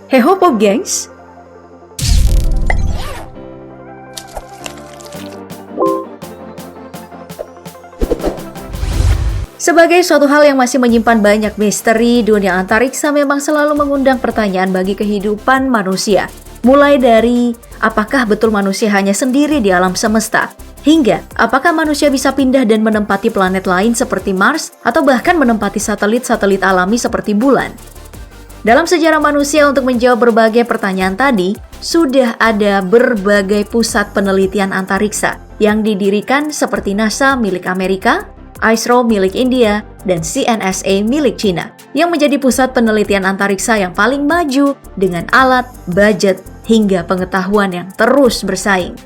Heho Pop gengs! Sebagai suatu hal yang masih menyimpan banyak misteri, dunia antariksa memang selalu mengundang pertanyaan bagi kehidupan manusia. Mulai dari, apakah betul manusia hanya sendiri di alam semesta? Hingga, apakah manusia bisa pindah dan menempati planet lain seperti Mars atau bahkan menempati satelit-satelit alami seperti bulan? Dalam sejarah manusia untuk menjawab berbagai pertanyaan tadi, sudah ada berbagai pusat penelitian antariksa yang didirikan seperti NASA milik Amerika, ISRO milik India, dan CNSA milik China, yang menjadi pusat penelitian antariksa yang paling maju dengan alat, budget, hingga pengetahuan yang terus bersaing.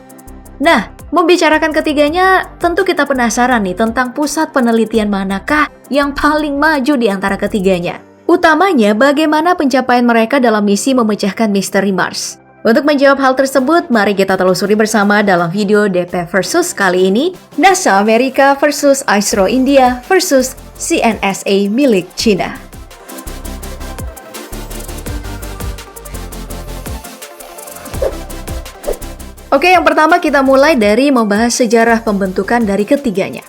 Nah, membicarakan ketiganya, tentu kita penasaran nih tentang pusat penelitian manakah yang paling maju di antara ketiganya. Utamanya, bagaimana pencapaian mereka dalam misi memecahkan misteri Mars. Untuk menjawab hal tersebut, mari kita telusuri bersama dalam video DP Versus kali ini, NASA Amerika versus ISRO India versus CNSA milik China. Oke, yang pertama kita mulai dari membahas sejarah pembentukan dari ketiganya.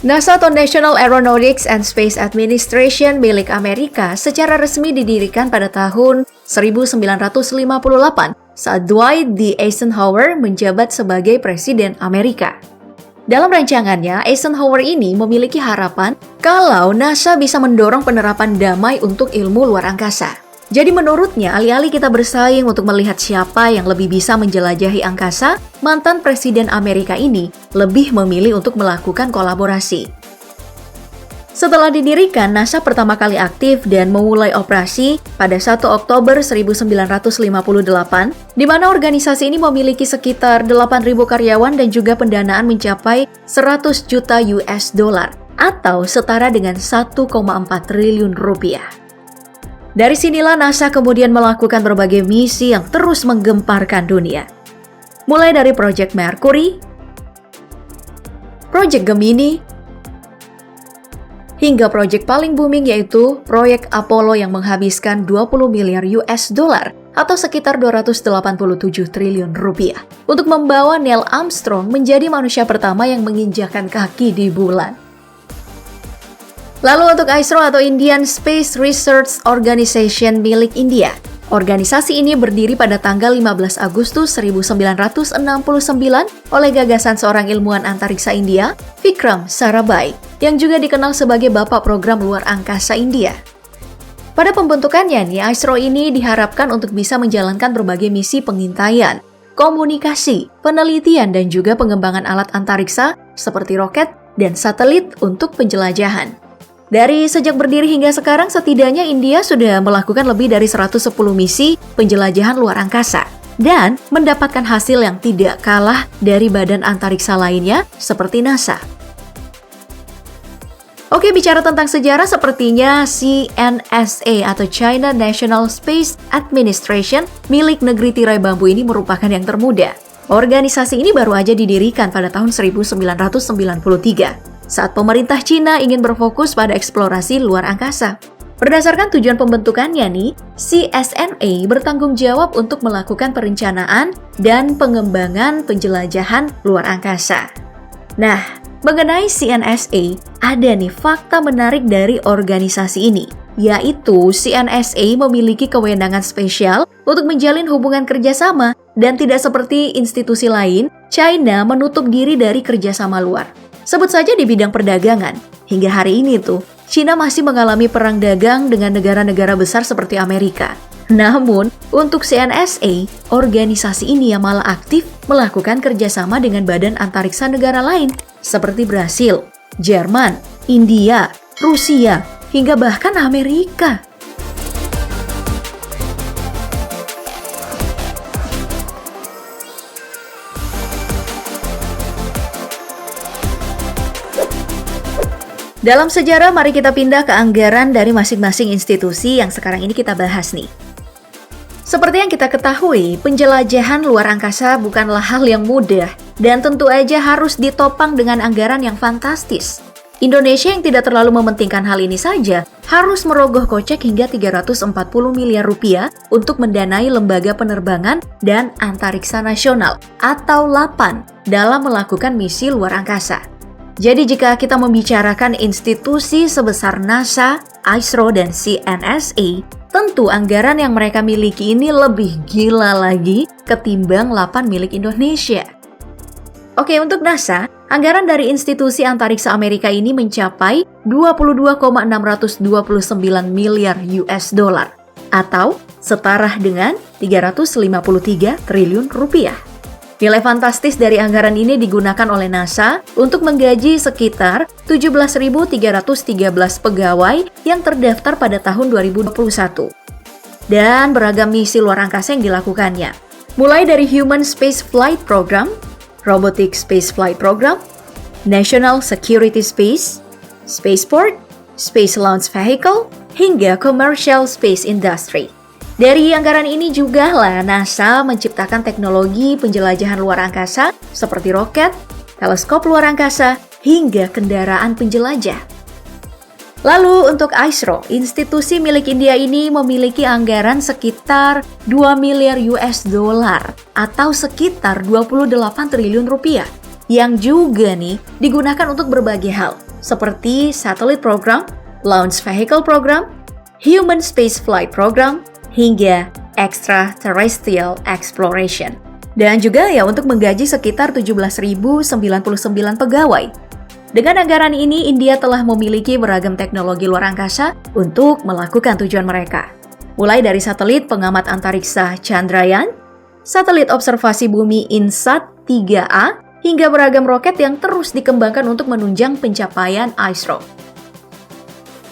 NASA atau National Aeronautics and Space Administration milik Amerika secara resmi didirikan pada tahun 1958 saat Dwight D. Eisenhower menjabat sebagai Presiden Amerika. Dalam rancangannya, Eisenhower ini memiliki harapan kalau NASA bisa mendorong penerapan damai untuk ilmu luar angkasa. Jadi menurutnya, alih-alih kita bersaing untuk melihat siapa yang lebih bisa menjelajahi angkasa, mantan Presiden Amerika ini lebih memilih untuk melakukan kolaborasi. Setelah didirikan, NASA pertama kali aktif dan memulai operasi pada 1 Oktober 1958, di mana organisasi ini memiliki sekitar 8.000 karyawan dan juga pendanaan mencapai 100 juta US dollar atau setara dengan 1,4 triliun rupiah. Dari sinilah NASA kemudian melakukan berbagai misi yang terus menggemparkan dunia. Mulai dari Project Mercury, Project Gemini, hingga proyek paling booming yaitu proyek Apollo yang menghabiskan 20 miliar US dollar atau sekitar 287 triliun rupiah untuk membawa Neil Armstrong menjadi manusia pertama yang menginjakkan kaki di bulan. Lalu untuk ISRO atau Indian Space Research Organization milik India. Organisasi ini berdiri pada tanggal 15 Agustus 1969 oleh gagasan seorang ilmuwan antariksa India, Vikram Sarabhai, yang juga dikenal sebagai Bapak Program Luar Angkasa India. Pada pembentukannya nih, ISRO ini diharapkan untuk bisa menjalankan berbagai misi pengintaian, komunikasi, penelitian, dan juga pengembangan alat antariksa seperti roket dan satelit untuk penjelajahan. Dari sejak berdiri hingga sekarang, setidaknya India sudah melakukan lebih dari 110 misi penjelajahan luar angkasa dan mendapatkan hasil yang tidak kalah dari badan antariksa lainnya seperti NASA. Oke, bicara tentang sejarah, sepertinya CNSA atau China National Space Administration milik negeri tirai bambu ini merupakan yang termuda. Organisasi ini baru aja didirikan pada tahun 1993. Saat pemerintah Cina ingin berfokus pada eksplorasi luar angkasa. Berdasarkan tujuan pembentukannya nih, CSNA bertanggung jawab untuk melakukan perencanaan dan pengembangan penjelajahan luar angkasa. Nah, mengenai CNSA, ada nih fakta menarik dari organisasi ini, yaitu CNSA memiliki kewenangan spesial untuk menjalin hubungan kerjasama dan tidak seperti institusi lain, China menutup diri dari kerjasama luar. Sebut saja di bidang perdagangan, hingga hari ini tuh, China masih mengalami perang dagang dengan negara-negara besar seperti Amerika. Namun, untuk CNSA, organisasi ini yang malah aktif melakukan kerjasama dengan badan antariksa negara lain, seperti Brasil, Jerman, India, Rusia, hingga bahkan Amerika. Dalam sejarah, mari kita pindah ke anggaran dari masing-masing institusi yang sekarang ini kita bahas nih. Seperti yang kita ketahui, penjelajahan luar angkasa bukanlah hal yang mudah dan tentu aja harus ditopang dengan anggaran yang fantastis. Indonesia yang tidak terlalu mementingkan hal ini saja harus merogoh kocek hingga 340 miliar rupiah untuk mendanai Lembaga Penerbangan dan Antariksa Nasional atau LAPAN dalam melakukan misi luar angkasa. Jadi jika kita membicarakan institusi sebesar NASA, ISRO, dan CNSA, tentu anggaran yang mereka miliki ini lebih gila lagi ketimbang LAPAN milik Indonesia. Oke, untuk NASA, anggaran dari institusi antariksa Amerika ini mencapai 22,629 miliar US dollar atau setara dengan 353 triliun rupiah. Nilai fantastis dari anggaran ini digunakan oleh NASA untuk menggaji sekitar 17.313 pegawai yang terdaftar pada tahun 2021. Dan beragam misi luar angkasa yang dilakukannya. Mulai dari Human Space Flight Program, Robotic Space Flight Program, National Security Space, Spaceport, Space Launch Vehicle, hingga Commercial Space Industry. Dari anggaran ini juga lah NASA menciptakan teknologi penjelajahan luar angkasa seperti roket, teleskop luar angkasa, hingga kendaraan penjelajah. Lalu untuk ISRO, institusi milik India ini memiliki anggaran sekitar 2 miliar US dollar atau sekitar 28 triliun rupiah yang juga nih digunakan untuk berbagai hal seperti Satellite Program, Launch Vehicle Program, Human Space Flight Program, hingga Extraterrestrial Exploration. Dan juga ya untuk menggaji sekitar 17.099 pegawai. Dengan anggaran ini, India telah memiliki beragam teknologi luar angkasa untuk melakukan tujuan mereka. Mulai dari satelit pengamat antariksa Chandrayaan, satelit observasi bumi INSAT-3A, hingga beragam roket yang terus dikembangkan untuk menunjang pencapaian ISRO.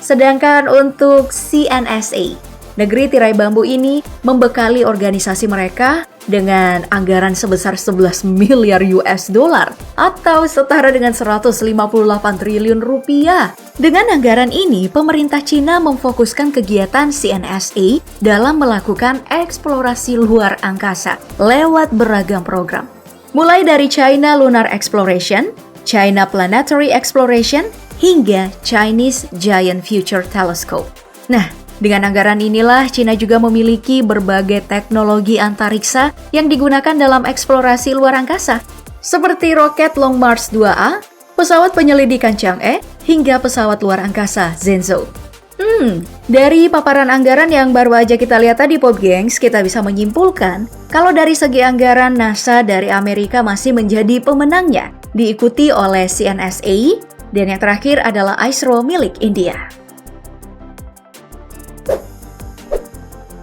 Sedangkan untuk CNSA, negeri tirai bambu ini membekali organisasi mereka dengan anggaran sebesar 11 miliar US dollar atau setara dengan 158 triliun rupiah. Dengan anggaran ini, pemerintah Cina memfokuskan kegiatan CNSA dalam melakukan eksplorasi luar angkasa lewat beragam program. Mulai dari China Lunar Exploration, China Planetary Exploration, hingga Chinese Giant Future Telescope. Nah, dengan anggaran inilah Cina juga memiliki berbagai teknologi antariksa yang digunakan dalam eksplorasi luar angkasa, seperti roket Long March 2A, pesawat penyelidikan Chang'e, hingga pesawat luar angkasa Zhenzhou. Dari paparan anggaran yang baru aja kita lihat tadi Popgengs, kita bisa menyimpulkan kalau dari segi anggaran NASA dari Amerika masih menjadi pemenangnya, diikuti oleh CNSA, dan yang terakhir adalah ISRO milik India.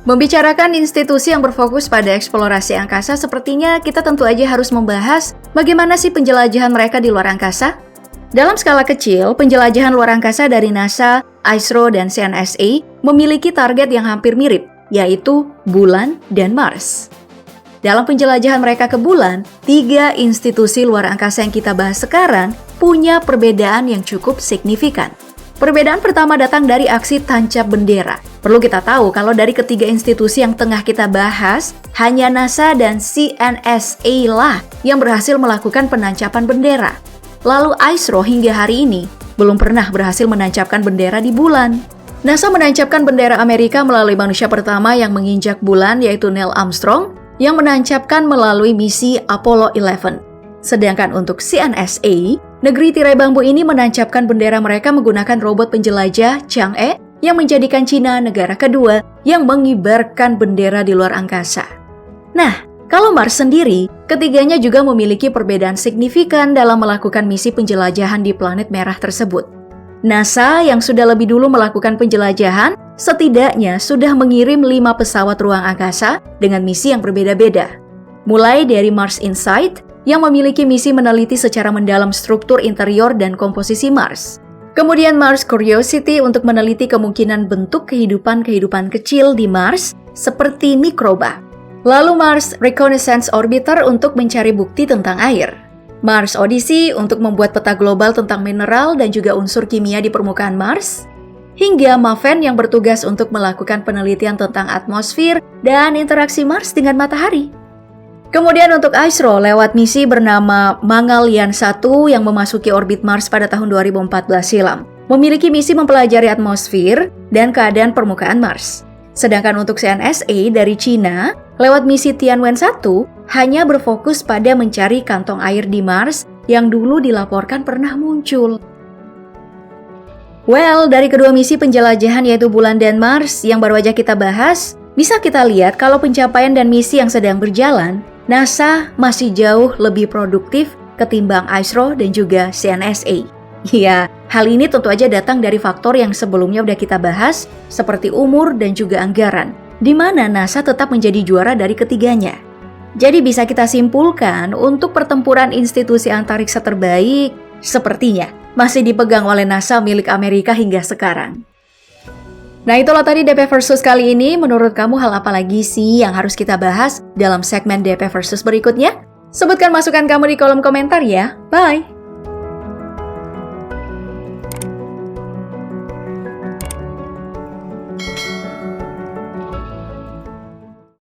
Membicarakan institusi yang berfokus pada eksplorasi angkasa, sepertinya kita tentu aja harus membahas bagaimana sih penjelajahan mereka di luar angkasa. Dalam skala kecil, penjelajahan luar angkasa dari NASA, ISRO, dan CNSA memiliki target yang hampir mirip, yaitu bulan dan Mars. Dalam penjelajahan mereka ke bulan, 3 institusi luar angkasa yang kita bahas sekarang punya perbedaan yang cukup signifikan. Perbedaan pertama datang dari aksi tancap bendera. Perlu kita tahu kalau dari ketiga institusi yang tengah kita bahas, hanya NASA dan CNSA lah yang berhasil melakukan penancapan bendera. Lalu ISRO hingga hari ini belum pernah berhasil menancapkan bendera di bulan. NASA menancapkan bendera Amerika melalui manusia pertama yang menginjak bulan, yaitu Neil Armstrong, yang menancapkan melalui misi Apollo 11. Sedangkan untuk CNSA, negeri tirai bambu ini menancapkan bendera mereka menggunakan robot penjelajah Chang'e yang menjadikan Cina negara kedua yang mengibarkan bendera di luar angkasa. Nah, kalau Mars sendiri, ketiganya juga memiliki perbedaan signifikan dalam melakukan misi penjelajahan di planet merah tersebut. NASA yang sudah lebih dulu melakukan penjelajahan, setidaknya sudah mengirim 5 pesawat ruang angkasa dengan misi yang berbeda-beda. Mulai dari Mars Insight, yang memiliki misi meneliti secara mendalam struktur interior dan komposisi Mars. Kemudian Mars Curiosity untuk meneliti kemungkinan bentuk kehidupan kecil di Mars seperti mikroba. Lalu Mars Reconnaissance Orbiter untuk mencari bukti tentang air. Mars Odyssey untuk membuat peta global tentang mineral dan juga unsur kimia di permukaan Mars. Hingga MAVEN yang bertugas untuk melakukan penelitian tentang atmosfer dan interaksi Mars dengan matahari. Kemudian untuk ISRO lewat misi bernama Mangalyaan 1 yang memasuki orbit Mars pada tahun 2014 silam. Memiliki misi mempelajari atmosfer dan keadaan permukaan Mars. Sedangkan untuk CNSA dari Cina, lewat misi Tianwen 1 hanya berfokus pada mencari kantong air di Mars yang dulu dilaporkan pernah muncul. Well, dari kedua misi penjelajahan yaitu bulan dan Mars yang baru aja kita bahas, bisa kita lihat kalau pencapaian dan misi yang sedang berjalan, NASA masih jauh lebih produktif ketimbang ISRO dan juga CNSA. Ya, hal ini tentu aja datang dari faktor yang sebelumnya udah kita bahas, seperti umur dan juga anggaran, di mana NASA tetap menjadi juara dari ketiganya. Jadi bisa kita simpulkan untuk pertempuran institusi antariksa terbaik, sepertinya masih dipegang oleh NASA milik Amerika hingga sekarang. Nah itulah tadi DP Versus kali ini. Menurut kamu hal apa lagi sih yang harus kita bahas dalam segmen DP Versus berikutnya? Sebutkan masukan kamu di kolom komentar ya. Bye!